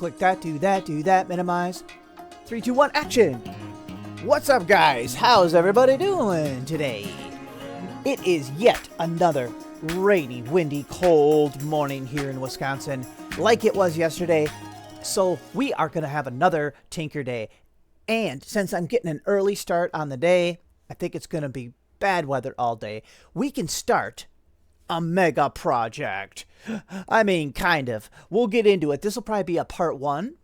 click that, do that, minimize. 3, 2, 1, action! What's up, guys? How's everybody doing today? It is yet another rainy, windy, cold morning here in Wisconsin, like it was yesterday. So we are going to have another Tinker Day. And since I'm getting an early start on the day, I think it's going to be bad weather all day. We can start a mega project. I mean, kind of. We'll get into it. This will probably be a part 1.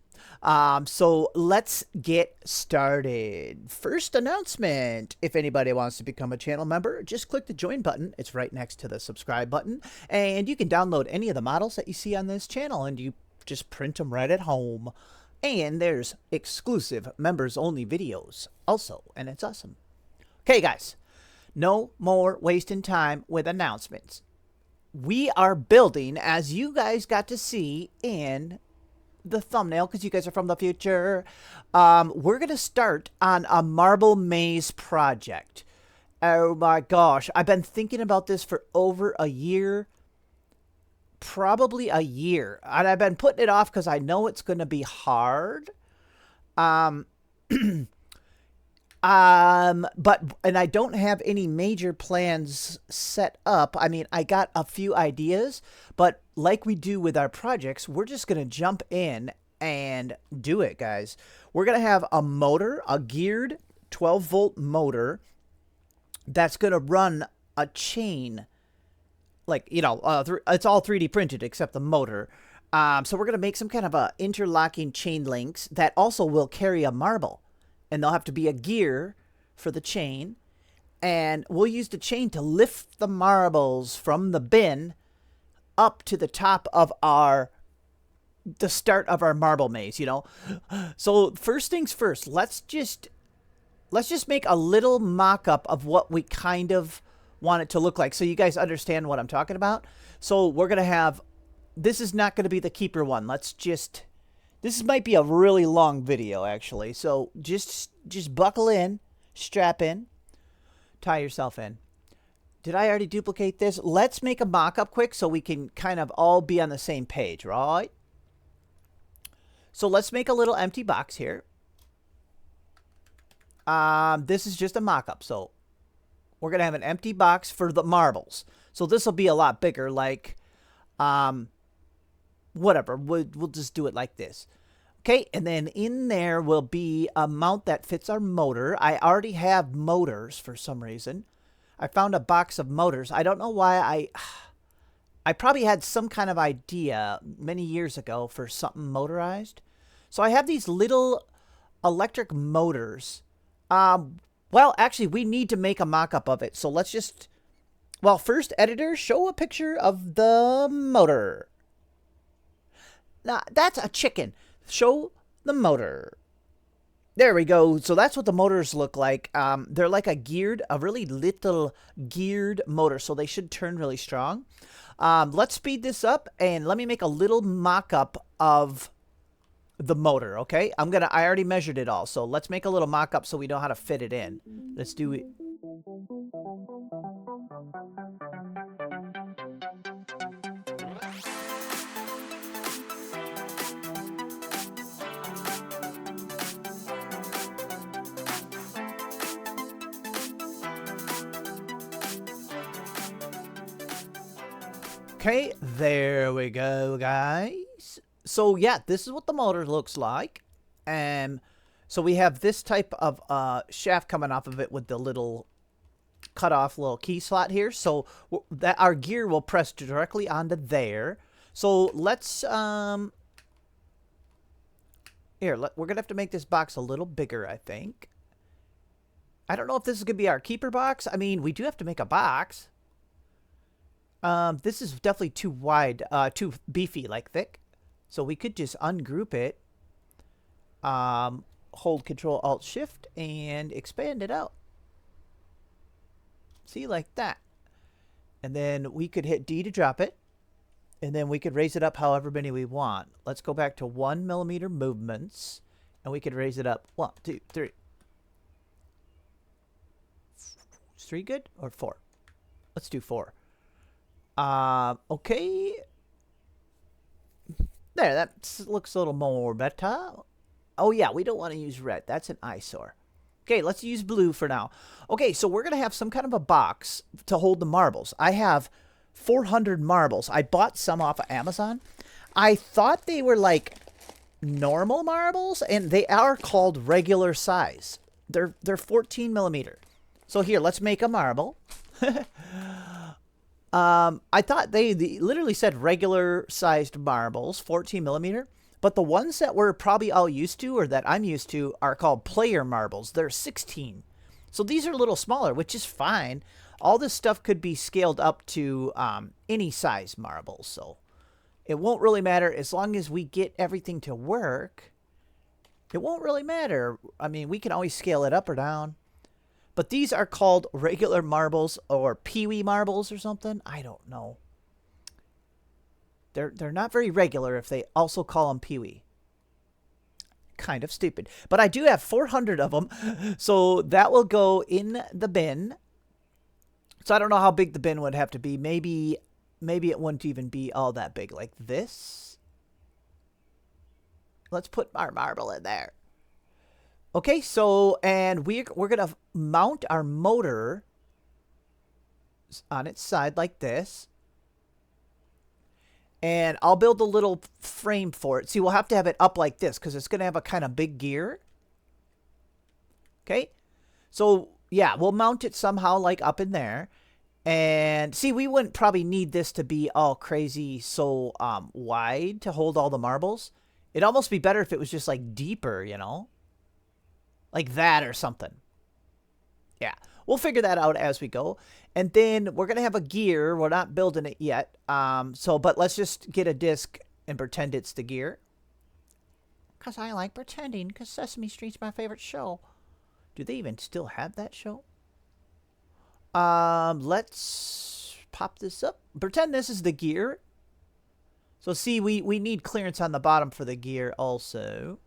So let's get started. First announcement. If anybody wants to become a channel member, just click the join button. It's right next to the subscribe button. And you can download any of the models that you see on this channel and you just print them right at home. And there's exclusive members only videos also, and it's awesome. Okay, guys, no more wasting time with announcements. We are building, as you guys got to see in the thumbnail, because you guys are from the future, we're going to start on a marble maze project. Oh my gosh, I've been thinking about this for over a year. Probably a year. And I've been putting it off because I know it's going to be hard. And I don't have any major plans set up. I mean, I got a few ideas, but like we do with our projects, we're just going to jump in and do it, guys. We're going to have a motor, a geared 12-volt motor that's going to run a chain. Like, you know, it's all 3D printed except the motor. So we're going to make some kind of a interlocking chain links that also will carry a marble. And there'll have to be a gear for the chain. And we'll use the chain to lift the marbles from the bin up to the top of the start of our marble maze, you know. So first things first, let's just make a little mock-up of what we kind of want it to look like so you guys understand what I'm talking about. So we're going to have, this is not going to be the keeper one. This might be a really long video, actually. So just buckle in, strap in, tie yourself in. Did I already duplicate this? Let's make a mock-up quick so we can kind of all be on the same page, right? So let's make a little empty box here. This is just a mock-up, so we're going to have an empty box for the marbles. So this will be a lot bigger, like, whatever. We'll just do it like this. Okay, and then in there will be a mount that fits our motor. I already have motors for some reason. I found a box of motors. I don't know why I probably had some kind of idea many years ago for something motorized. So I have these little electric motors. Well, actually, we need to make a mock-up of it. So let's just... Well, first, editor, show a picture of the motor. Now, that's a chicken. Show the motor. There we go. So that's what the motors look like. They're like a really little geared motor. So they should turn really strong. Let's speed this up and let me make a little mock-up of the motor, okay? I already measured it all, so let's make a little mock-up so we know how to fit it in. Let's do it. Okay, there we go, guys. So yeah, this is what the motor looks like. So we have this type of shaft coming off of it with the little cut off little key slot here. So that our gear will press directly onto there. So let's we're gonna have to make this box a little bigger, I think. I don't know if this is gonna be our keeper box. I mean, we do have to make a box. This is definitely too wide, too beefy, like thick. So we could just ungroup it, hold Control Alt Shift and expand it out. See, like that. And then we could hit D to drop it. And then we could raise it up however many we want. Let's go back to 1 millimeter movements. And we could raise it up 1, 2, 3. Is 3 good? Or 4? Let's do 4. Okay. There, that looks a little more better. Oh yeah, we don't want to use red. That's an eyesore. Okay, let's use blue for now. Okay, so we're going to have some kind of a box to hold the marbles. I have 400 marbles. I bought some off of Amazon. I thought they were like normal marbles, and they are called regular size. They're 14 millimeter. So here, let's make a marble. I thought they literally said regular sized marbles, 14 millimeter. But the ones that we're probably all used to, or that I'm used to, are called player marbles. They're 16. So these are a little smaller, which is fine. All this stuff could be scaled up to any size marbles. So it won't really matter as long as we get everything to work. It won't really matter. I mean, we can always scale it up or down. But these are called regular marbles or peewee marbles or something. I don't know. They're not very regular if they also call them peewee. Kind of stupid. But I do have 400 of them. So that will go in the bin. So I don't know how big the bin would have to be. Maybe it wouldn't even be all that big. Like this. Let's put our marble in there. Okay, so, and we're going to mount our motor on its side like this. And I'll build a little frame for it. See, we'll have to have it up like this because it's going to have a kind of big gear. Okay. So, yeah, we'll mount it somehow like up in there. And see, we wouldn't probably need this to be all crazy so wide to hold all the marbles. It'd almost be better if it was just like deeper, you know? Like that or something. Yeah. We'll figure that out as we go. And then we're going to have a gear. We're not building it yet. But let's just get a disc and pretend it's the gear. Because I like pretending. Because Sesame Street's my favorite show. Do they even still have that show? Let's pop this up. Pretend this is the gear. So see, we need clearance on the bottom for the gear also.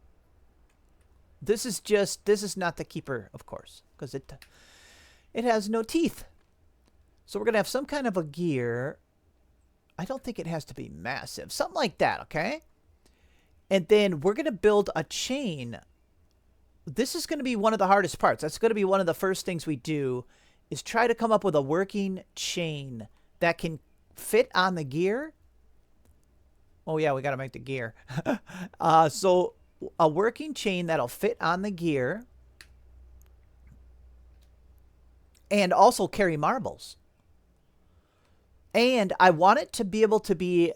This is not the keeper, of course. Because it has no teeth. So we're going to have some kind of a gear. I don't think it has to be massive. Something like that, okay? And then we're going to build a chain. This is going to be one of the hardest parts. That's going to be one of the first things we do is try to come up with a working chain that can fit on the gear. Oh, yeah, we got to make the gear. So a working chain that'll fit on the gear. And also carry marbles. And I want it to be able to be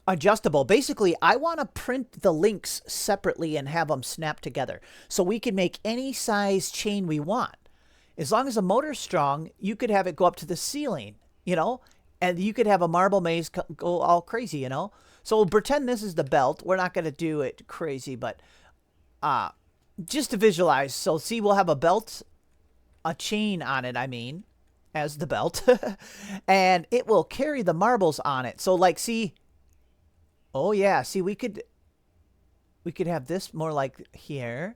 adjustable. Basically, I want to print the links separately and have them snap together. So we can make any size chain we want. As long as the motor's strong, you could have it go up to the ceiling, you know? And you could have a marble maze go all crazy, you know? So pretend this is the belt. We're not going to do it crazy, but just to visualize. So see, we'll have a belt, a chain on it, I mean, as the belt. And it will carry the marbles on it. So like, see, oh yeah, see, we could have this more like here.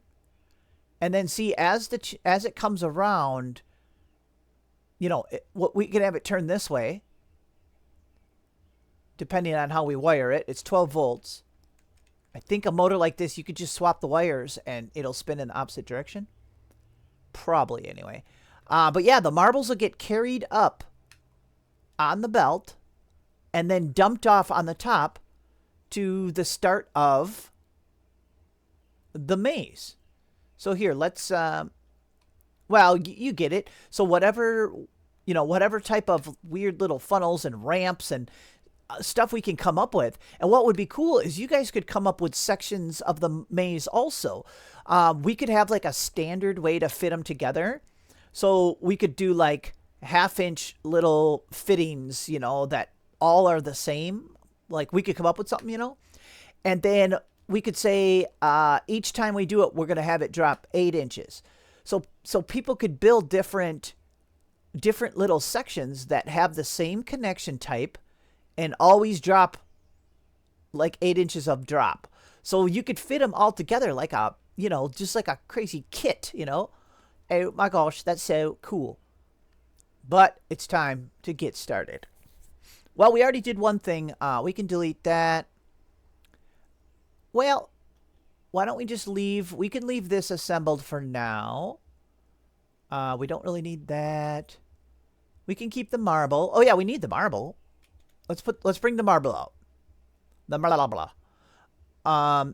And then see, as it comes around, you know, we can have it turn this way. Depending on how we wire it. It's 12 volts. I think a motor like this, you could just swap the wires and it'll spin in the opposite direction. Probably, anyway. But yeah, the marbles will get carried up on the belt and then dumped off on the top to the start of the maze. So here, let's... well, you get it. So whatever, you know, whatever type of weird little funnels and ramps and stuff we can come up with. And what would be cool is you guys could come up with sections of the maze also. We could have like a standard way to fit them together. So we could do like 1/2-inch little fittings, you know, that all are the same. Like we could come up with something, you know, and then we could say each time we do it, we're going to have it drop 8 inches. So people could build different little sections that have the same connection type and always drop like 8 inches of drop. So you could fit them all together like a, you know, just like a crazy kit, you know. Oh my gosh, that's so cool. But it's time to get started. Well, we already did one thing. We can delete that. Well, why don't we just leave? We can leave this assembled for now. We don't really need that. We can keep the marble. Oh yeah, we need the marble. Let's bring the marble out. The blah blah blah.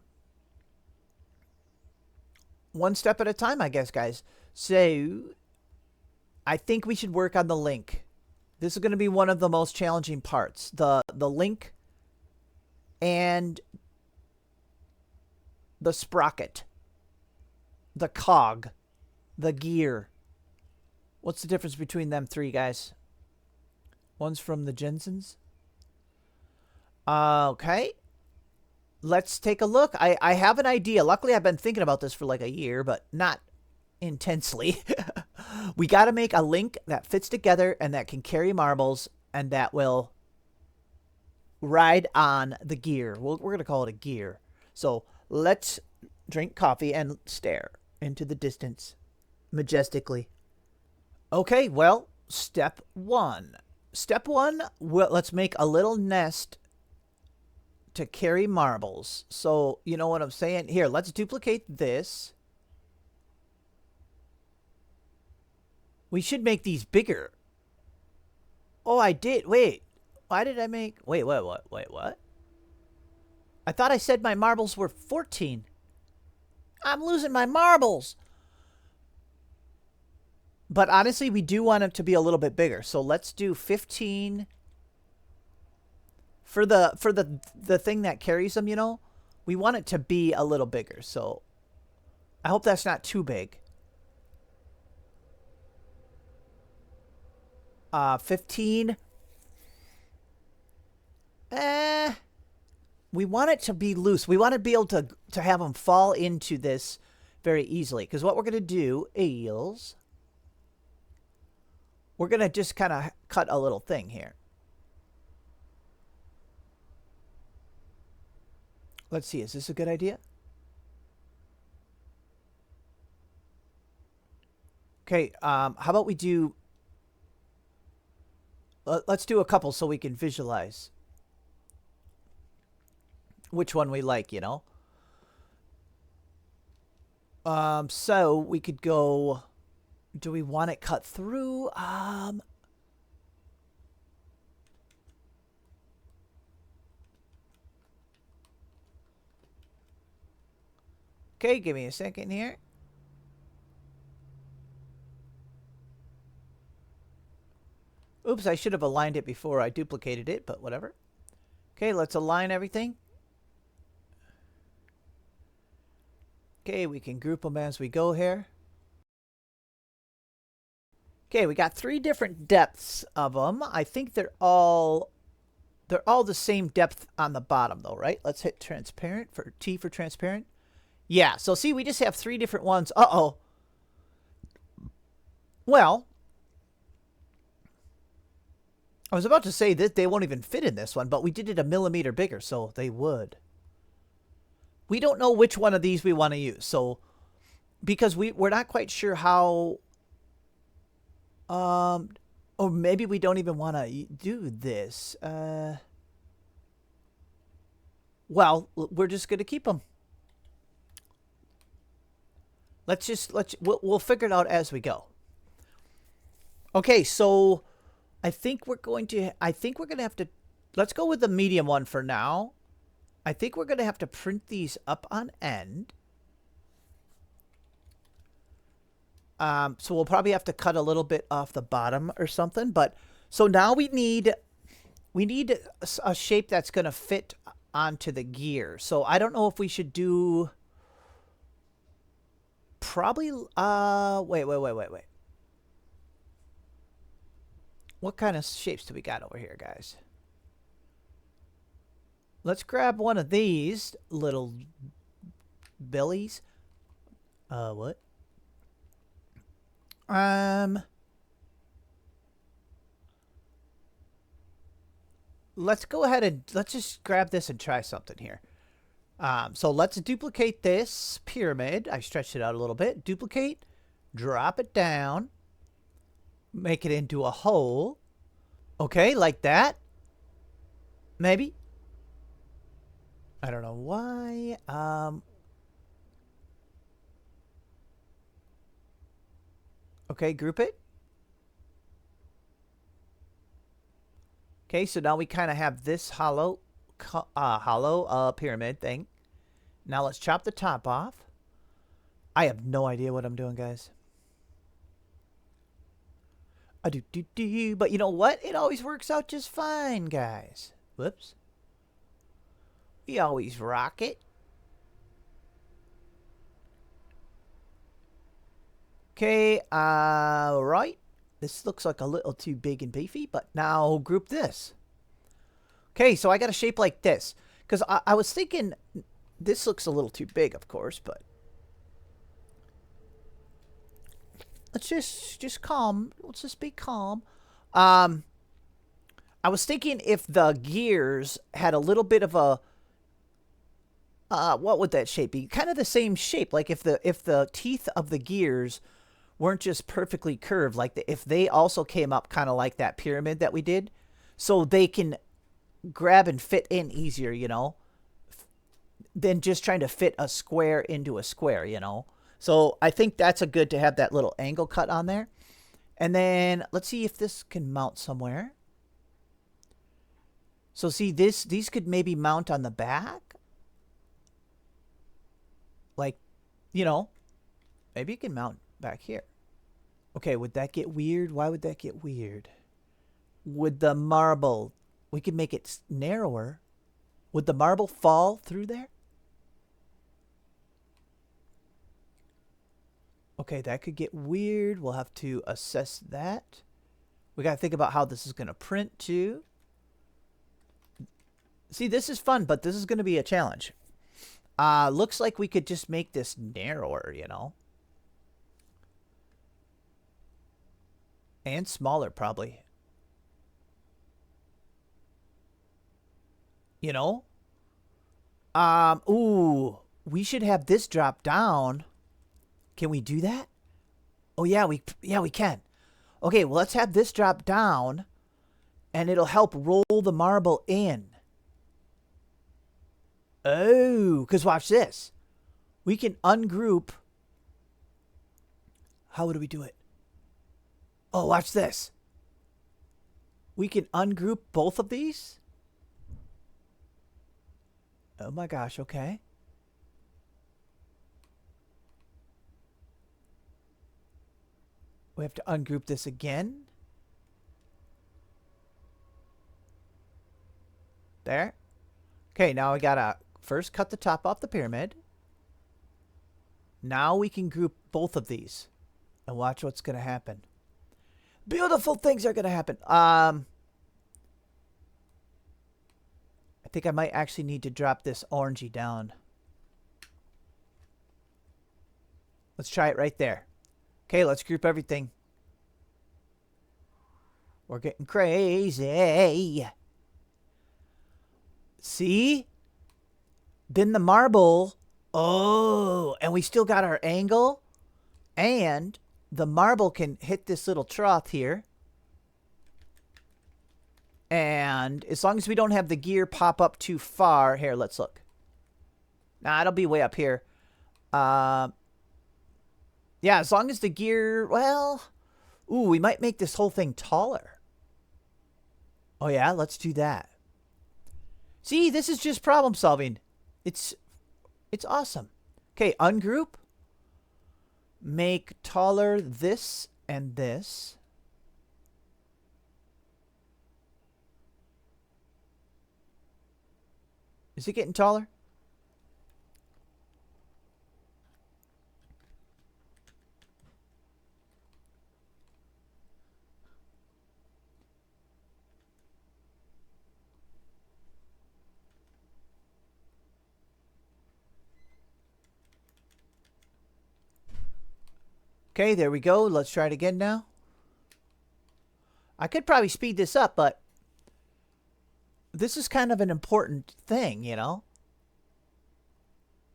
One step at a time, I guess, guys. So I think we should work on the link. This is going to be one of the most challenging parts. The link and the sprocket, the cog, the gear. What's the difference between them three, guys? One's from the Jensens. Okay. Let's take a look. I have an idea. Luckily, I've been thinking about this for like a year, but not intensely. We got to make a link that fits together and that can carry marbles and that will ride on the gear. We're going to call it a gear. So let's drink coffee and stare into the distance majestically. Okay, well, step one. Step one, let's make a little nest to carry marbles. So, you know what I'm saying? Here, let's duplicate this. We should make these bigger. Oh, I did. Wait. Why did I make... Wait, what? I thought I said my marbles were 14. I'm losing my marbles. But honestly, we do want them to be a little bit bigger. So let's do 15... For the thing that carries them, you know, we want it to be a little bigger. So I hope that's not too big. 15. We want it to be loose. We want to be able to have them fall into this very easily. Because what we're going to do is we're going to just kind of cut a little thing here. Let's see, is this a good idea? Okay, how about we do... Let's do a couple so we can visualize which one we like, you know? So we could go... Do we want it cut through? Okay, give me a second here. Oops, I should have aligned it before I duplicated it, but whatever. Okay, let's align everything. Okay, we can group them as we go here. Okay, we got 3 different depths of them. I think they're all the same depth on the bottom though, right? Let's hit transparent for T for transparent. Yeah, so see, we just have 3 different ones. Uh-oh. Well, I was about to say that they won't even fit in this one, but we did it a millimeter bigger, so they would. We don't know which one of these we want to use, so because we're not quite sure how... or maybe we don't even want to do this. Well, we're just going to keep them. We'll figure it out as we go. Okay, so I think we're going to have to, let's go with the medium one for now. I think we're going to have to print these up on end. So we'll probably have to cut a little bit off the bottom or something. But so now we need a shape that's going to fit onto the gear. So I don't know if we should do probably wait. What kind of shapes do we got over here, guys? Let's grab one of these little billies. What? Let's go ahead and let's just grab this and try something here. So let's duplicate this pyramid. I stretched it out a little bit. Duplicate, drop it down, make it into a hole. Okay, like that. Maybe. I don't know why. Okay, group it. Okay, so now we kind of have this hollow pyramid thing. Now let's chop the top off. I have no idea what I'm doing, guys. But you know what? It always works out just fine, guys. Whoops. We always rock it. Okay, right. This looks like a little too big and beefy, but now group this. Okay, so I got a shape like this. Because I was thinking, this looks a little too big, of course, but... Let's just calm. Let's just be calm. I was thinking if the gears had a little bit of a... what would that shape be? Kind of the same shape. Like if the teeth of the gears weren't just perfectly curved, like if they also came up kind of like that pyramid that we did, so they can grab and fit in easier, you know, than just trying to fit a square into a square, you know. So I think that's a good to have that little angle cut on there. And then let's see if this can mount somewhere. So see, these could maybe mount on the back. Like, you know, maybe you can mount back here. Okay, would that get weird? Why would that get weird? Would the marble... We could make it narrower. Would the marble fall through there? Okay, that could get weird. We'll have to assess that. We got to think about how this is going to print too. See, this is fun, but this is going to be a challenge. Looks like we could just make this narrower, you know. And smaller, probably. You know? Ooh. We should have this drop down. Can we do that? Oh, yeah, we can. Okay, well, let's have this drop down. And it'll help roll the marble in. Oh, because watch this. We can ungroup. How would we do it? Oh, watch this. We can ungroup both of these. Oh my gosh, okay. We have to ungroup this again. There. Okay, now we gotta first cut the top off the pyramid. Now we can group both of these. And watch what's gonna happen. Beautiful things are gonna happen. I think I might actually need to drop this orangey down. Let's try it right there. Okay, let's group everything. We're getting crazy. See? Then the marble. Oh, and we still got our angle. And the marble can hit this little trough here. And as long as we don't have the gear pop up too far. Here, let's look. Nah, it'll be way up here. Yeah, as long as the gear, well, ooh, we might make this whole thing taller. Oh yeah, let's do that. See, this is just problem solving. It's awesome. Okay, ungroup. Make taller this and this. Is it getting taller? Okay, there we go. Let's try it again now. I could probably speed this up, but this is kind of an important thing, you know?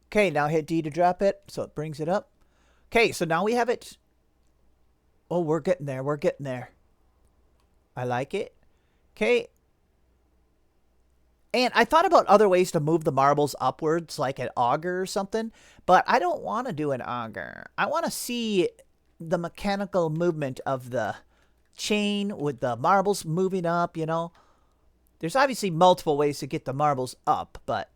Okay, now hit D to drop it, so it brings it up. Okay, so now we have it. Oh, we're getting there. We're getting there. I like it. Okay. And I thought about other ways to move the marbles upwards, like an auger or something, but I don't want to do an auger. I want to see the mechanical movement of the chain with the marbles moving up, you know. There's obviously multiple ways to get the marbles up, but...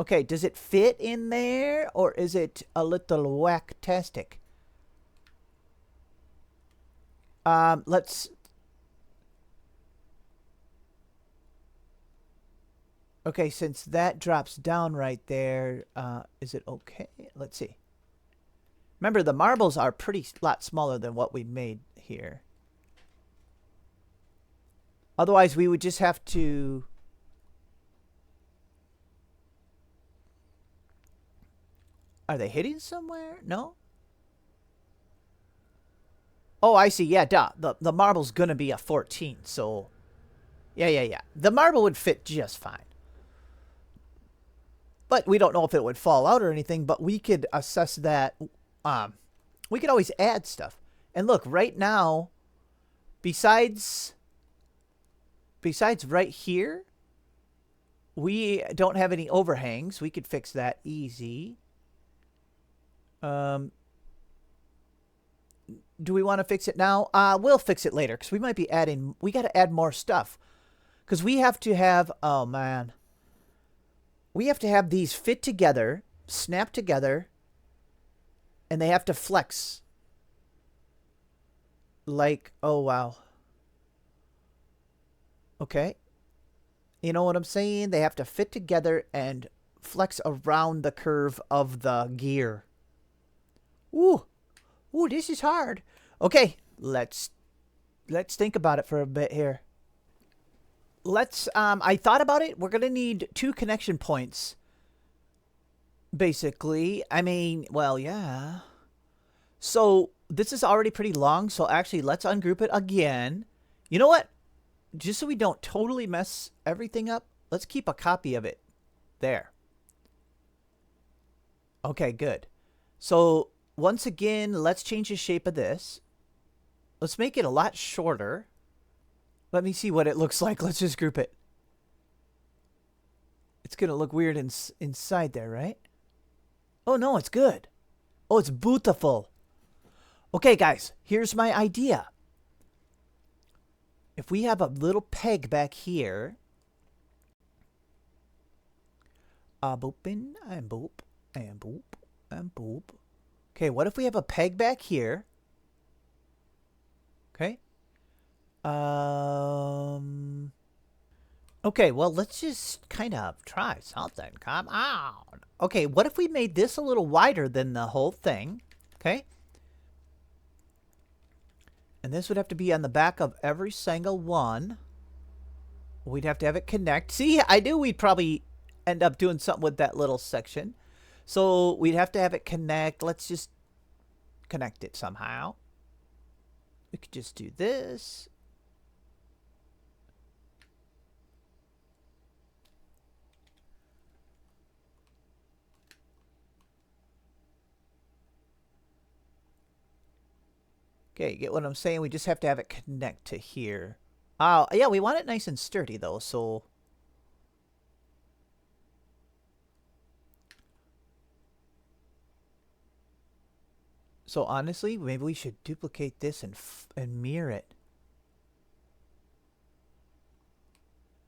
Okay, does it fit in there, or is it a little whack-tastic? Let's... Okay, since that drops down right there, is it okay? Let's see. Remember, the marbles are pretty lot smaller than what we made here. Otherwise, we would just have to... Are they hitting somewhere? No? Oh, I see. Yeah, duh. The marble's going to be a 14, so... Yeah. The marble would fit just fine. But we don't know if it would fall out or anything, but we could assess that. We could always add stuff. And look, right now, besides right here, we don't have any overhangs. We could fix that easy. Do we want to fix it now? We'll fix it later, because we might be adding... We got to add more stuff. Because we have to have... Oh, man. We have to have these fit together, snap together, and they have to flex. Like, oh, wow. Okay. You know what I'm saying? They have to fit together and flex around the curve of the gear. Ooh. Ooh, this is hard. Okay, let's think about it for a bit here. I thought about it. We're going to need 2 connection points. Basically. I mean, well, yeah. So, this is already pretty long. So, actually, let's ungroup it again. You know what? Just so we don't totally mess everything up, let's keep a copy of it. There. Okay, good. So, once again, let's change the shape of this. Let's make it a lot shorter. Let me see what it looks like. Let's just group it. It's going to look weird inside there, right? Oh, no, it's good. Oh, it's beautiful. Okay, guys, here's my idea. If we have a little peg back here. Boop, and boop, and boop, and boop. Okay, what if we have a peg back here? Okay. Okay, well, let's just kind of try something. Come on. Okay, what if we made this a little wider than the whole thing? Okay. And this would have to be on the back of every single one. We'd have to have it connect. See, I knew we'd probably end up doing something with that little section. So we'd have to have it connect. Let's just connect it somehow. We could just do this. Okay, get what I'm saying? We just have to have it connect to here. Oh, yeah, we want it nice and sturdy, though, so... So, honestly, maybe we should duplicate this and mirror it.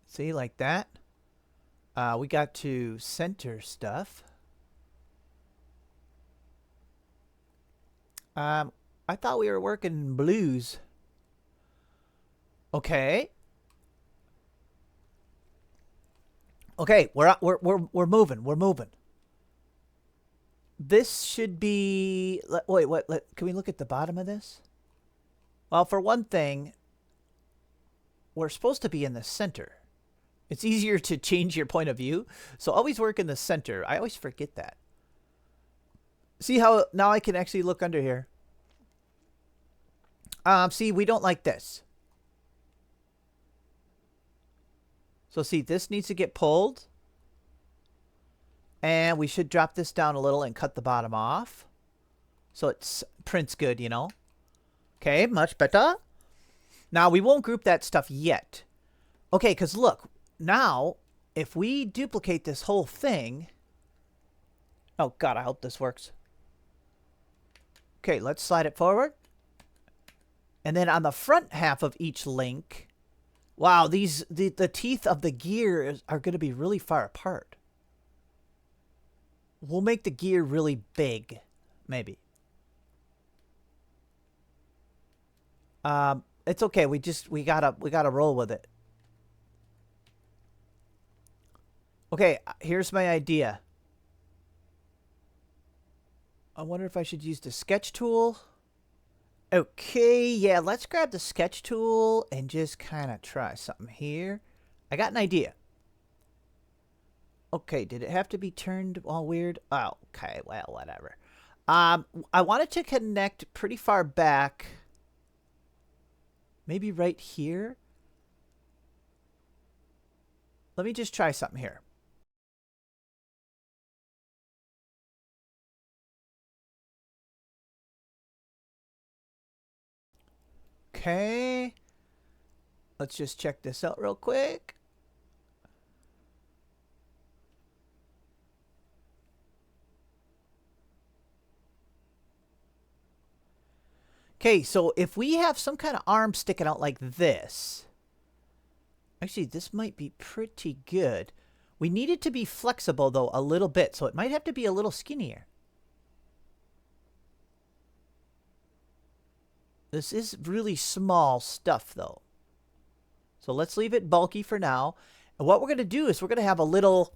See, like that? We got to center stuff. I thought we were working blues. Okay. Okay, we're moving. We're moving. This should be... Wait, what? Can we look at the bottom of this? Well, for one thing, we're supposed to be in the center. It's easier to change your point of view. So always work in the center. I always forget that. See how now I can actually look under here. See, we don't like this. So see, this needs to get pulled. And we should drop this down a little and cut the bottom off. So it prints good, you know. Okay, much better. Now, we won't group that stuff yet. Okay, because look, now, if we duplicate this whole thing... Oh, God, I hope this works. Okay, let's slide it forward. And then on the front half of each link... Wow, the teeth of the gear are going to be really far apart. We'll make the gear really big, maybe. It's okay. We gotta roll with it. Okay, here's my idea. I wonder if I should use the sketch tool. Okay, yeah, let's grab the sketch tool and just kind of try something here. I got an idea. Okay, did it have to be turned all weird? Oh, okay, well, whatever. I wanted to connect pretty far back. Maybe right here. Let me just try something here. Okay. Let's just check this out real quick. Okay, so if we have some kind of arm sticking out like this... Actually, this might be pretty good. We need it to be flexible, though, a little bit, so it might have to be a little skinnier. This is really small stuff, though. So let's leave it bulky for now. And what we're going to do is we're going to have a little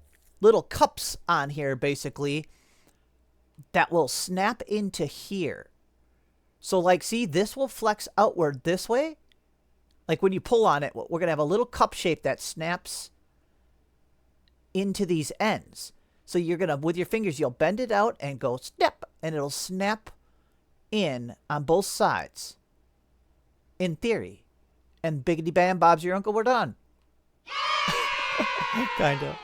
cups on here, basically, that will snap into here. So, like, see, this will flex outward this way. Like, when you pull on it, we're going to have a little cup shape that snaps into these ends. So you're going to, with your fingers, you'll bend it out and go snap, and it'll snap in on both sides. In theory. And biggity bam, Bob's your uncle, we're done. Kind of.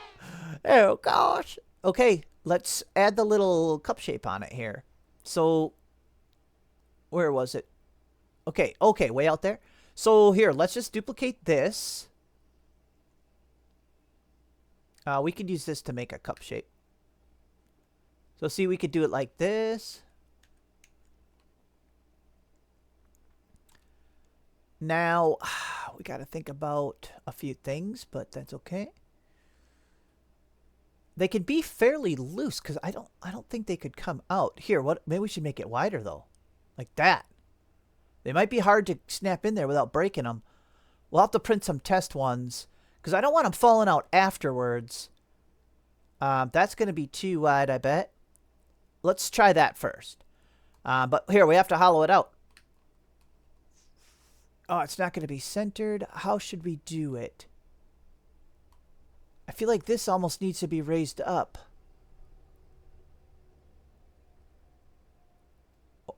Oh, gosh. Okay, let's add the little cup shape on it here. So... Where was it? Okay, way out there. So here, let's just duplicate this. We could use this to make a cup shape. So see, we could do it like this. Now, we got to think about a few things, but that's okay. They can be fairly loose because I don't think they could come out. Here, what? Maybe we should make it wider though. Like that. They might be hard to snap in there without breaking them. We'll have to print some test ones. Because I don't want them falling out afterwards. That's going to be too wide, I bet. Let's try that first. But here, we have to hollow it out. Oh, it's not going to be centered. How should we do it? I feel like this almost needs to be raised up.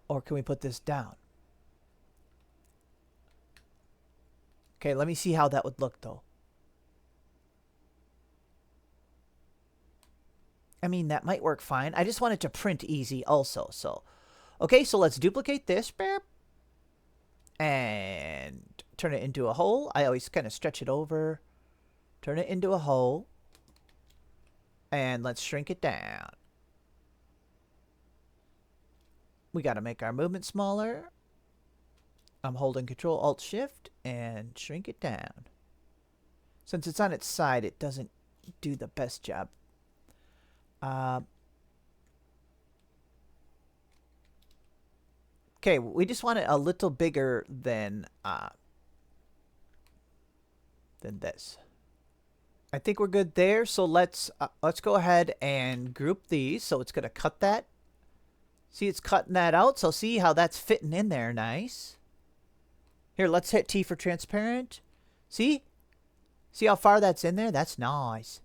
Or can we put this down? Okay, let me see how that would look, though. I mean, that might work fine. I just want it to print easy also, so. Okay, so let's duplicate this. And turn it into a hole. I always kind of stretch it over. Turn it into a hole. And let's shrink it down. We got to make our movement smaller. I'm holding Control Alt Shift and shrink it down. Since it's on its side, it doesn't do the best job. Okay, we just want it a little bigger than this. I think we're good there. So let's go ahead and group these. So it's going to cut that. See, it's cutting that out. So see how that's fitting in there. Nice. Here, let's hit T for transparent. See? See how far that's in there? That's nice.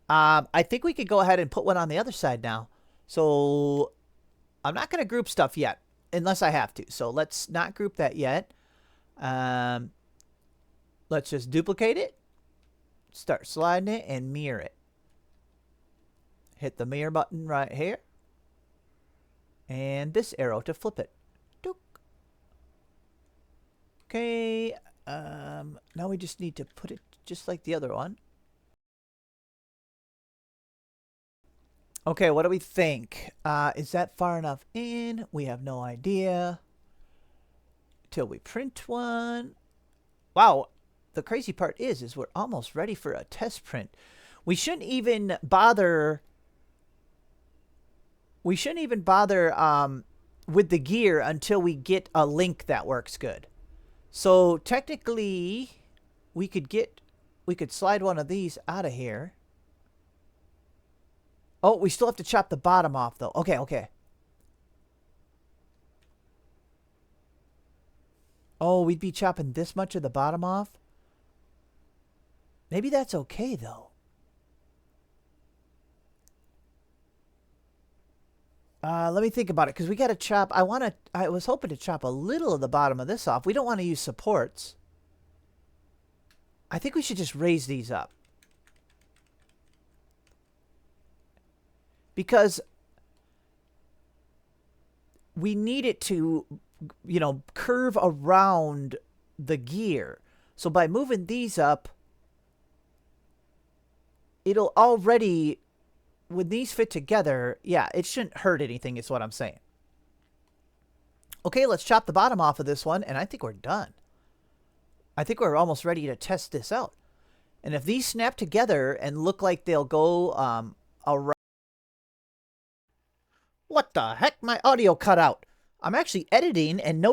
I think we could go ahead and put one on the other side now. So I'm not going to group stuff yet. Unless I have to. So let's not group that yet. Let's just duplicate it. Start sliding it and mirror it. Hit the mirror button right here. And this arrow to flip it. Dook. Okay. Now we just need to put it just like the other one. Okay, what do we think? Is that far enough in? We have no idea. Till we print one. Wow, the crazy part is we're almost ready for a test print. We shouldn't even bother. We shouldn't even bother with the gear until we get a link that works good. So technically, we could slide one of these out of here. Oh, we still have to chop the bottom off though. Okay, okay. Oh, we'd be chopping this much of the bottom off? Maybe that's okay, though. Let me think about it, because we got to chop... I was hoping to chop a little of the bottom of this off. We don't want to use supports. I think we should just raise these up. Because we need it to... you know, curve around the gear. So by moving these up, it'll already, when these fit together, yeah, it shouldn't hurt anything is what I'm saying. Okay, let's chop the bottom off of this one, and I think we're done. I think we're almost ready to test this out. And if these snap together and look like they'll go around... What the heck? My audio cut out. I'm actually editing and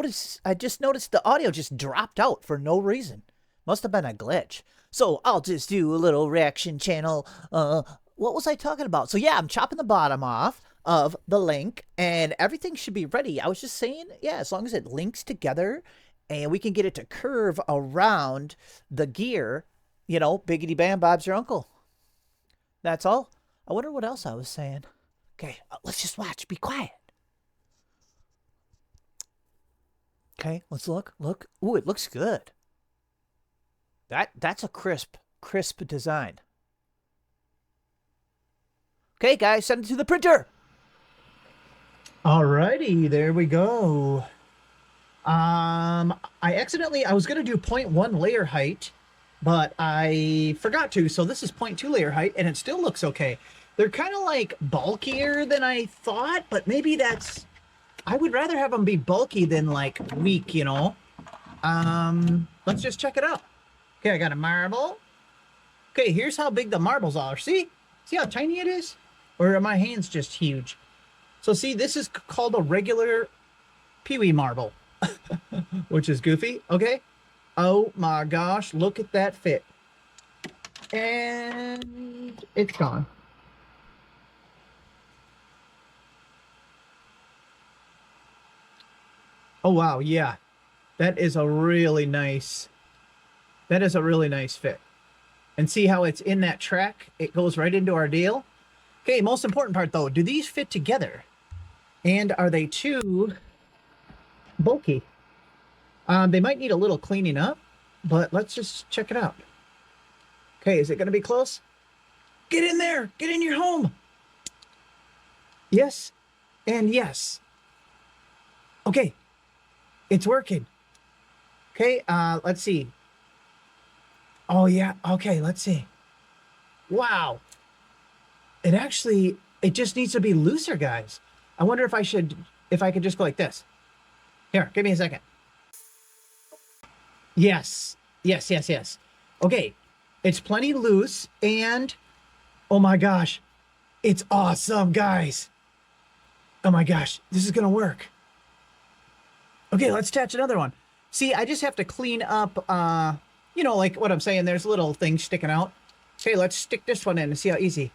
I just noticed the audio just dropped out for no reason. Must have been a glitch. So I'll just do a little reaction channel. What was I talking about? So yeah, I'm chopping the bottom off of the link and everything should be ready. I was just saying, yeah, as long as it links together and we can get it to curve around the gear, you know, biggity bam, Bob's your uncle. That's all. I wonder what else I was saying. Okay, let's just watch. Be quiet. Okay, let's look. Look. Ooh, it looks good. That's a crisp design. Okay, guys, send it to the printer. Alrighty, there we go. I was gonna do 0.1 layer height, but I forgot to, so this is 0.2 layer height, and it still looks okay. They're kind of like bulkier than I thought, but maybe that's... I would rather have them be bulky than like weak, you know. Let's just check it out. Okay, I got a marble. Okay, here's how big the marbles are. See how tiny it is? Or are my hands just huge? So see, this is called a regular peewee marble, which is goofy. Okay. Oh my gosh, look at that fit. And it's gone. Oh, wow. Yeah, that is a really nice fit. And see how it's in that track? It goes right into our deal. Okay, most important part though, do these fit together? And are they too bulky? They might need a little cleaning up, but let's just check it out. Okay, is it going to be close? Get in there! Get in your home! Yes, and yes. Okay. It's working. Okay, let's see. Oh, yeah. Okay, let's see. Wow. It just needs to be looser, guys. I wonder if I could just go like this. Here, give me a second. Yes. Yes, yes, yes. Okay, it's plenty loose, and oh my gosh, it's awesome, guys. Oh my gosh, this is gonna work. Okay, let's attach another one. See, I just have to clean up, you know, like what I'm saying, there's little things sticking out. Okay, let's stick this one in and see how easy.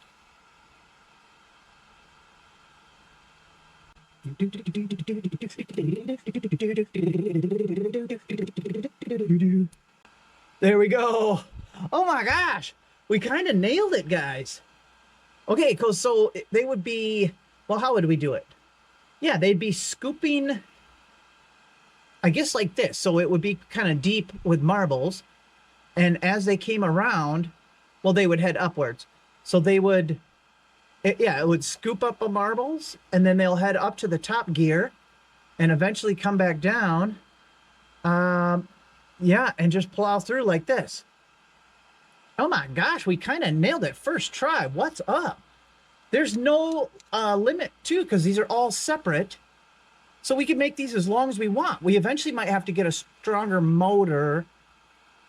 There we go. Oh my gosh, we kind of nailed it, guys. Okay, so they would be, well, how would we do it? Yeah, they'd be scooping, I guess like this. So it would be kind of deep with marbles. And as they came around, well, they would head upwards. So they would, it would scoop up the marbles and then they'll head up to the top gear and eventually come back down. Yeah, and just plow through like this. Oh my gosh, we kind of nailed it first try. What's up? There's no limit too, because these are all separate. So we can make these as long as we want. We eventually might have to get a stronger motor.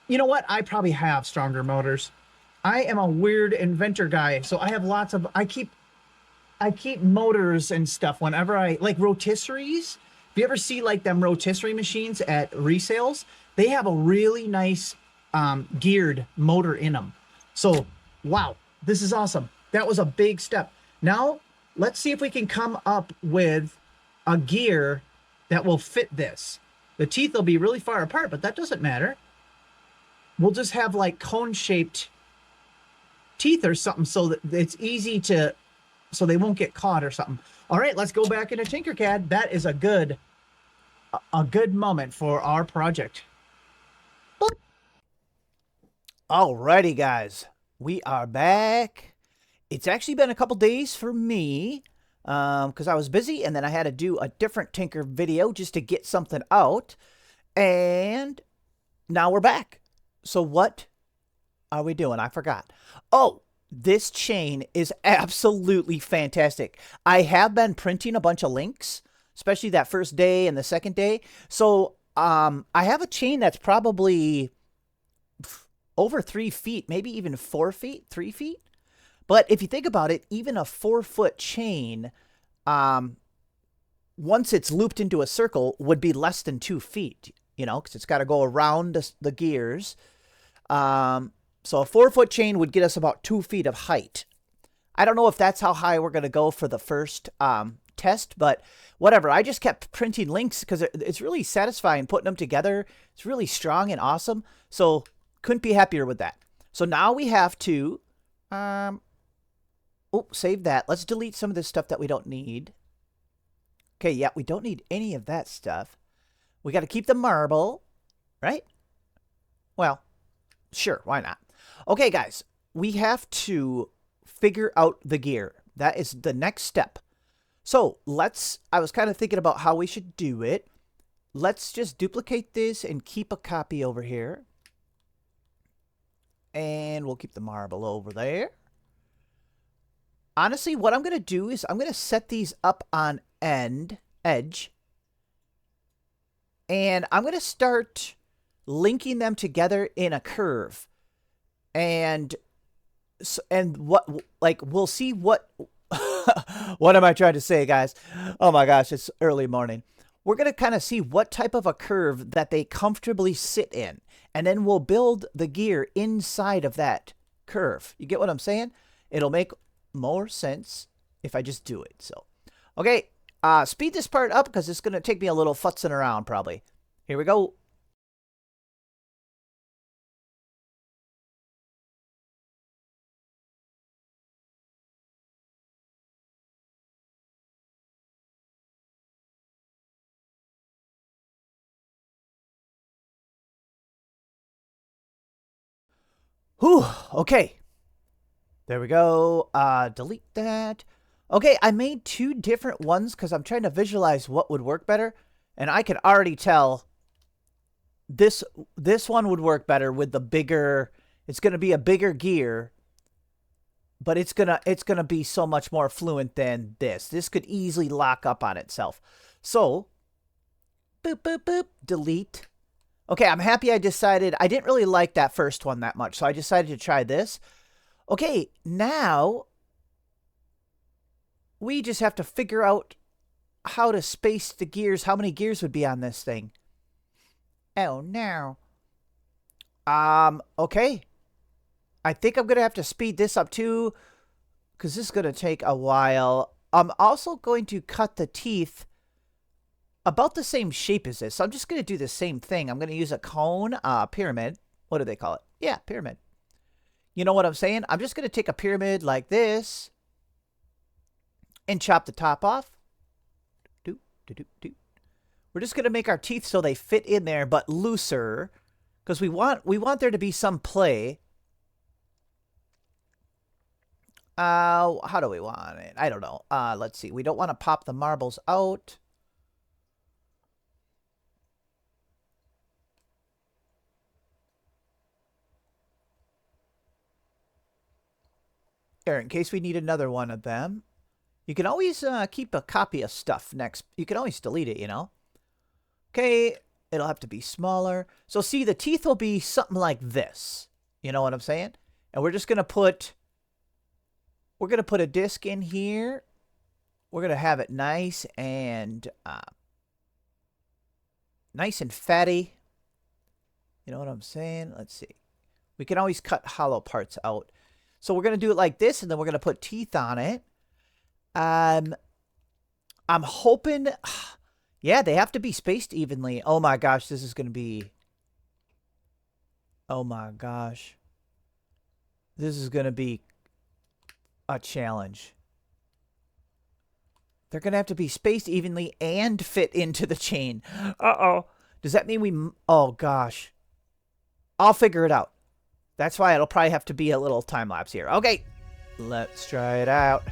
You know what? I probably have stronger motors. I am a weird inventor guy, so I have lots of I keep motors and stuff whenever I like rotisseries. If you ever see like them rotisserie machines at resales, they have a really nice geared motor in them. So, wow, this is awesome. That was a big step. Now, let's see if we can come up with a gear that will fit this. The teeth will be really far apart, but that doesn't matter. We'll just have like cone-shaped teeth or something so that it's easy to, so they won't get caught or something. All right, let's go back into Tinkercad. That is a good moment for our project. Alrighty, guys, we are back. It's actually been a couple days for me because I was busy and then I had to do a different Tinker video just to get something out. And now we're back. So what are we doing? I forgot. Oh, this chain is absolutely fantastic. I have been printing a bunch of links, especially that first day and the second day. So I have a chain that's probably over 3 feet, maybe even 4 feet, 3 feet. But if you think about it, even a 4-foot chain, once it's looped into a circle, would be less than 2 feet, you know, because it's got to go around the gears. So a 4-foot chain would get us about 2 feet of height. I don't know if that's how high we're going to go for the first test, but whatever. I just kept printing links because it's really satisfying putting them together. It's really strong and awesome. So couldn't be happier with that. So now we have to, save that. Let's delete some of this stuff that we don't need. Okay, yeah, we don't need any of that stuff. We got to keep the marble, right? Well, sure, why not? Okay, guys, we have to figure out the gear. That is the next step. So I was kind of thinking about how we should do it. Let's just duplicate this and keep a copy over here. And we'll keep the marble over there. Honestly, what I'm going to do is I'm going to set these up on edge. And I'm going to start linking them together in a curve. And we'll see what what am I trying to say, guys? Oh my gosh, it's early morning. We're going to kind of see what type of a curve that they comfortably sit in. And then we'll build the gear inside of that curve. You get what I'm saying? It'll make more sense if I just do it. So, okay, speed this part up because it's going to take me a little futzing around probably. Here we go. Whew, okay. There we go. Delete that. Okay, I made 2 different ones because I'm trying to visualize what would work better. And I can already tell this one would work better with the bigger, it's going to be a bigger gear, but it's going to be so much more fluent than this. This could easily lock up on itself. So, boop, boop, boop, delete. Okay, I'm happy I decided, I didn't really like that first one that much, so I decided to try this. Okay, now we just have to figure out how to space the gears, how many gears would be on this thing. Oh, no. Okay. I think I'm going to have to speed this up too, because this is going to take a while. I'm also going to cut the teeth about the same shape as this. So I'm just going to do the same thing. I'm going to use a cone, pyramid. What do they call it? Yeah, pyramid. You know what I'm saying? I'm just going to take a pyramid like this and chop the top off. We're just going to make our teeth so they fit in there, but looser, because we want there to be some play. How do we want it? I don't know. Let's see. We don't want to pop the marbles out. Here, in case we need another one of them. You can always keep a copy of stuff next. You can always delete it, you know. Okay, it'll have to be smaller. So see, the teeth will be something like this. You know what I'm saying? And we're just going to put... We're going to put a disc in here. We're going to have it nice and fatty. You know what I'm saying? Let's see. We can always cut hollow parts out. So we're going to do it like this, and then we're going to put teeth on it. I'm hoping... Yeah, they have to be spaced evenly. Oh my gosh, this is going to be... Oh my gosh. This is going to be a challenge. They're going to have to be spaced evenly and fit into the chain. Uh-oh. Does that mean we... Oh gosh. I'll figure it out. That's why it'll probably have to be a little time lapse here. Okay. Let's try it out.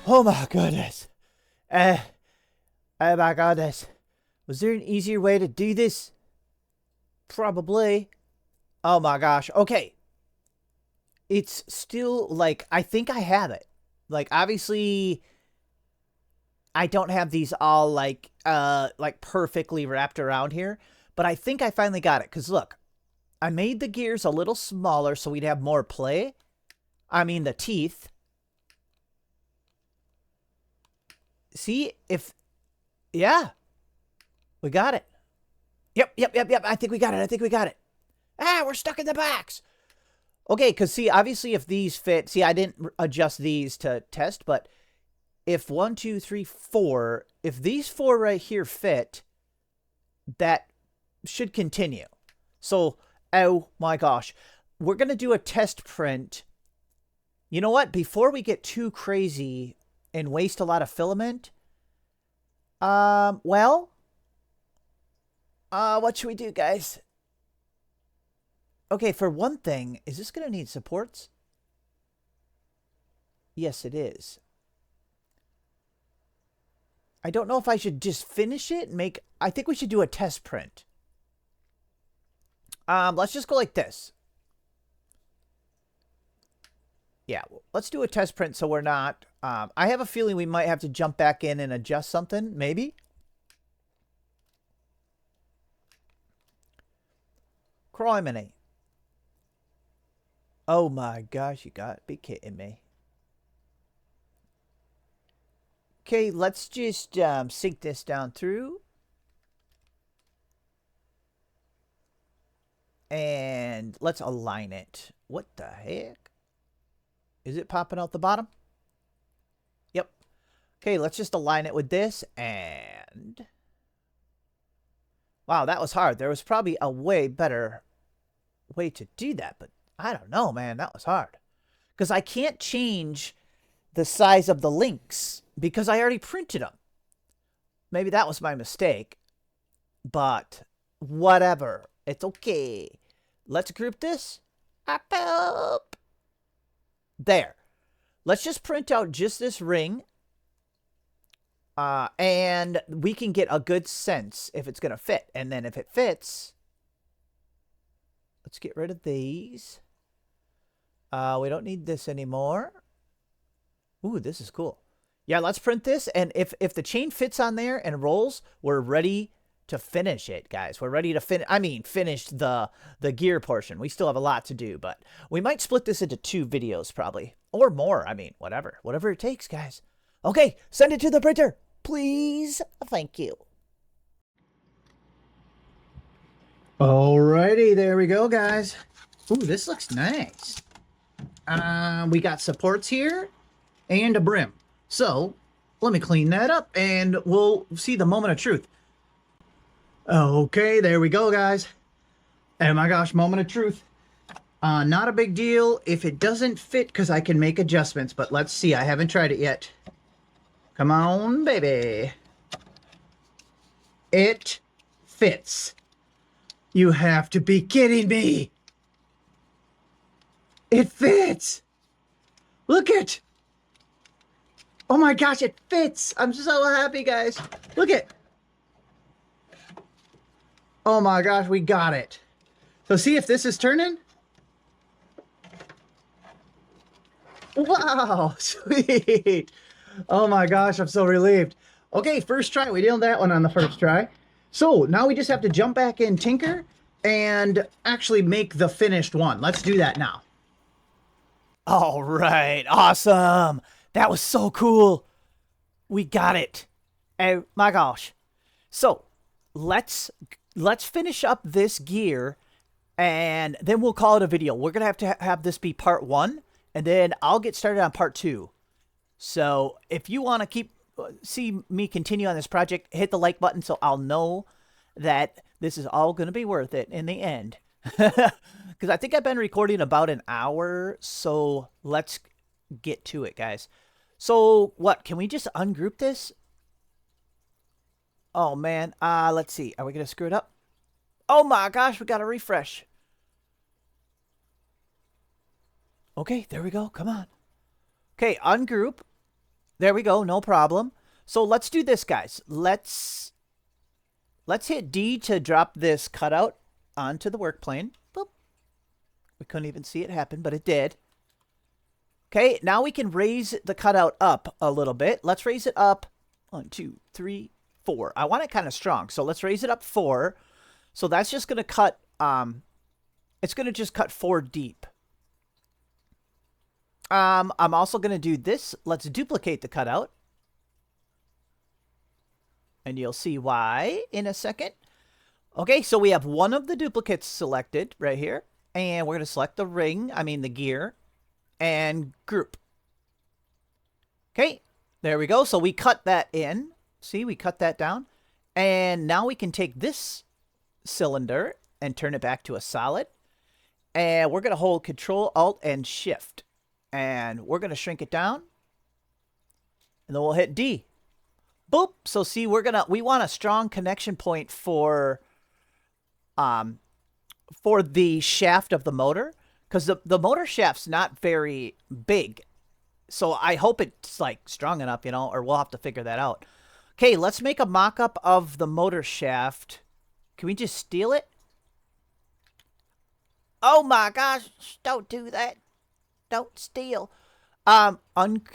Oh my goodness. Oh my goodness. Was there an easier way to do this? Probably. Oh my gosh. Okay. It's still like, I think I have it. Like, obviously, I don't have these all like perfectly wrapped around here. But I think I finally got it. Because look, I made the gears a little smaller so we'd have more play. I mean, the teeth. See, if... Yeah. We got it. Yep. I think we got it. Ah, we're stuck in the box. Okay, because see, obviously if these fit... See, I didn't adjust these to test, but if 1, 2, 3, 4... If these 4 right here fit, that should continue. So, oh my gosh. We're going to do a test print. You know what? Before we get too crazy... and waste a lot of filament. What should we do, guys? Okay, for one thing, is this going to need supports? Yes, it is. I don't know if I should just finish it and make... I think we should do a test print. Let's just go like this. Yeah, let's do a test print so we're not... I have a feeling we might have to jump back in and adjust something, maybe. Criminy. Oh my gosh, you got to be kidding me. Okay, let's just sink this down through. And let's align it. What the heck? Is it popping out the bottom? Yep. Okay, let's just align it with this and... Wow, that was hard. There was probably a way better way to do that, but I don't know, man. That was hard. Because I can't change the size of the links because I already printed them. Maybe that was my mistake, but whatever. It's okay. Let's group this. Up. There. Let's just print out just this ring. And we can get a good sense if it's going to fit. And then if it fits, let's get rid of these. We don't need this anymore. Ooh, this is cool. Yeah, let's print this. And if the chain fits on there and rolls, we're ready to finish it, guys. We're ready to finish the gear portion. We still have a lot to do, but we might split this into 2 videos probably. Or more. I mean, whatever. Whatever it takes, guys. Okay, send it to the printer. Please. Thank you. Alrighty, there we go, guys. Ooh, this looks nice. We got supports here and a brim. So, let me clean that up and we'll see the moment of truth. Okay, there we go, guys. Oh my gosh, moment of truth. Not a big deal if it doesn't fit because I can make adjustments, but let's see. I haven't tried it yet. Come on, baby. It fits. You have to be kidding me. It fits. Look it. Oh my gosh, it fits. I'm so happy, guys. Look it. Oh my gosh, we got it. So see if this is turning. Wow, sweet. Oh my gosh, I'm so relieved. Okay, first try. We nailed that one on the first try. So now we just have to jump back in Tinker and actually make the finished one. Let's do that now. All right, awesome. That was so cool. We got it. Oh my gosh. So let's finish up this gear and then we'll call it a video. We're going to have this be part 1 and then I'll get started on part 2. So if you want to see me continue on this project, hit the like button so I'll know that this is all going to be worth it in the end. Because I think I've been recording about an hour, so let's get to it, guys. So what, can we just ungroup this? Oh man, let's see. Are we going to screw it up? Oh my gosh, we got to refresh. Okay, there we go. Come on. Okay, ungroup. There we go. No problem. So let's do this, guys. Let's hit D to drop this cutout onto the work plane. Boop. We couldn't even see it happen, but it did. Okay, now we can raise the cutout up a little bit. Let's raise it up 1, 2, 3, 4. I want it kind of strong, so let's raise it up 4. So that's just going to cut, it's going to just cut 4 deep. I'm also going to do this. Let's duplicate the cutout. And you'll see why in a second. Okay, so we have one of the duplicates selected right here. And we're going to select the ring, the gear, and group. Okay, there we go. So we cut that in. See, we cut that down. And now we can take this cylinder and turn it back to a solid. And we're going to hold Control, Alt, and Shift. And we're going to shrink it down. And then we'll hit D. Boop. So see, we want a strong connection point for the shaft of the motor. Because the motor shaft's not very big. So I hope it's like strong enough, or we'll have to figure that out. Okay, let's make a mock-up of the motor shaft. Can we just steal it? Oh my gosh, don't do that. Don't steal. Can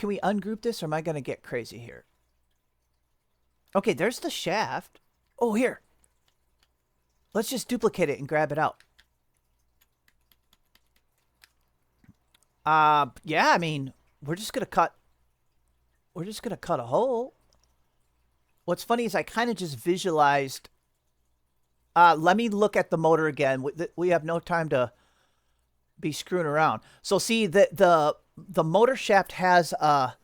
we ungroup this or am I going to get crazy here? Okay, there's the shaft. Oh, here. Let's just duplicate it and grab it out. Yeah, we're just going to cut. We're just going to cut a hole. What's funny is I kind of just visualized. Let me look at the motor again. We have no time to be screwing around. So see, the motor shaft has a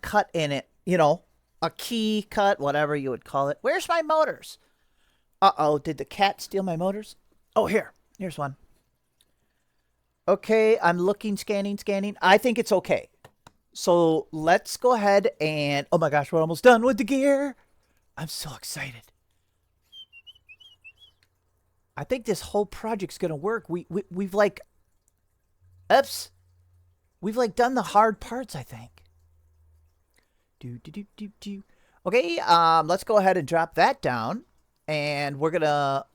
cut in it, a key cut, whatever you would call it. Where's my motors? Uh-oh, did the cat steal my motors? Oh, here's one. Okay, I'm looking, scanning. I think it's okay. So let's go ahead and, oh my gosh, we're almost done with the gear. I'm so excited. I think this whole project's gonna work. We've like, oops, we've like done the hard parts, I think. Okay, let's go ahead and drop that down, and we're gonna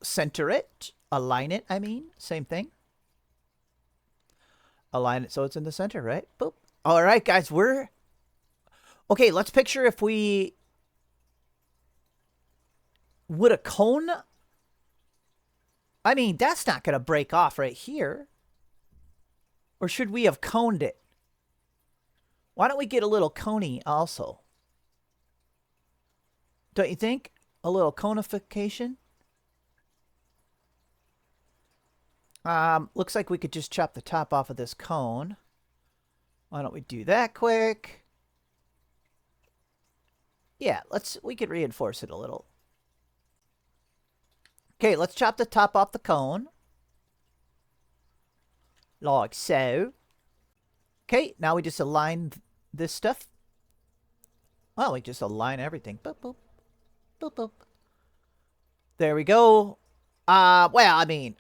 center it, align it. I mean, same thing. Align it so it's in the center, right? Boop. All right, guys, we're okay. Let's picture if we would a cone. I mean, that's not gonna break off right here. Or should we have coned it? Why don't we get a little coney also? Don't you think? A little conification? Looks like we could just chop the top off of this cone. Why don't we do that quick? Yeah, we could reinforce it a little. Okay, let's chop the top off the cone. Like so. Okay, now we just align this stuff. Well, we just align everything. Boop, boop. Boop, boop. There we go. Well, I mean,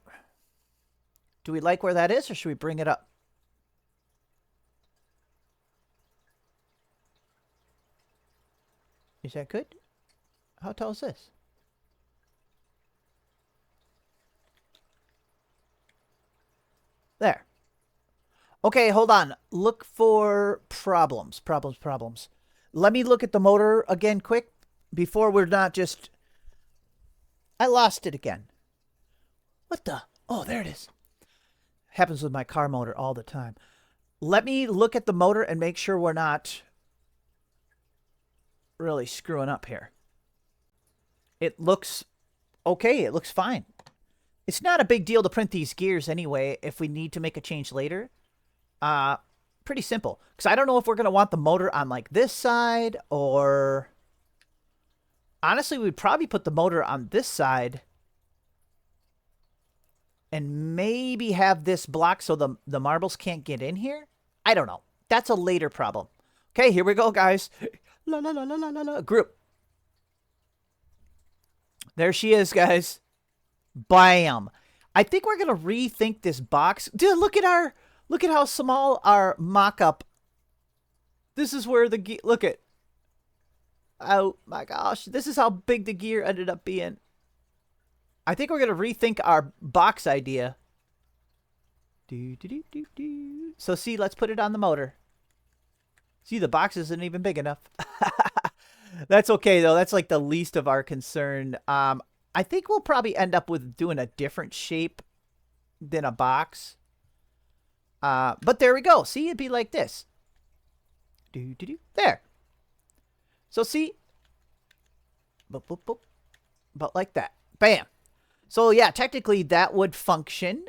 do we like where that is, or should we bring it up? Is that good? How tall is this? There. Okay, hold on. Look for problems. Problems. Let me look at the motor again quick before we're not just... I lost it again. What the? Oh, there it is. Happens with my car motor all the time. Let me look at the motor and make sure we're not really screwing up here. It looks okay. It looks fine. It's not a big deal to print these gears anyway if we need to make a change later. Pretty simple. Because I don't know if we're going to want the motor on like this side or... Honestly, we'd probably put the motor on this side and maybe have this block so the marbles can't get in here. I don't know. That's a later problem. Okay, here we go, guys. La la la la la la. Group. There she is, guys. Bam. I think we're gonna rethink this box. Dude, look at how small our mock-up. This is where the look at. Oh my gosh, this is how big the gear ended up being. I think we're gonna rethink our box idea. So see, let's put it on the motor. See, the box isn't even big enough. That's okay though. That's like the least of our concern. I think we'll probably end up with doing a different shape than a box. But there we go. See, it'd be like this. There. So see, boop, boop, boop. About like that. Bam. So yeah, technically that would function.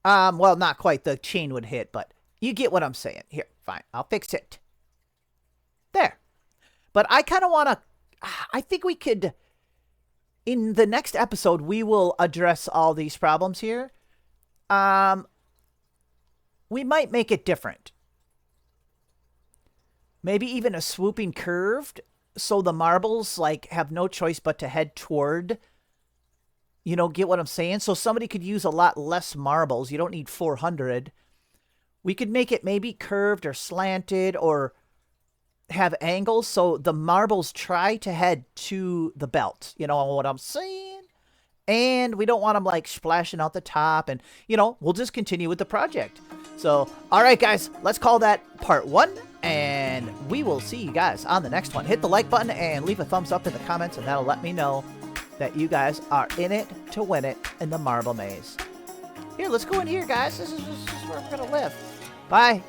Well, not quite. The chain would hit, but you get what I'm saying. Here, fine. I'll fix it. There. But I kind of want to, I think we could, in the next episode, we will address all these problems here. We might make it different. Maybe even a swooping curved, so the marbles like have no choice but to head toward, you know, get what I'm saying? So somebody could use a lot less marbles. You don't need 400. We could make it maybe curved or slanted or have angles so the marbles try to head to the belt. You know what I'm saying? And we don't want them like splashing out the top, and you know, we'll just continue with the project. So, all right, guys, let's call that part 1, and we will see you guys on the next one. Hit the like button and leave a thumbs up in the comments, and that'll let me know that you guys are in it to win it in the marble maze. Here, let's go in here, guys. This is where we're gonna live. Bye.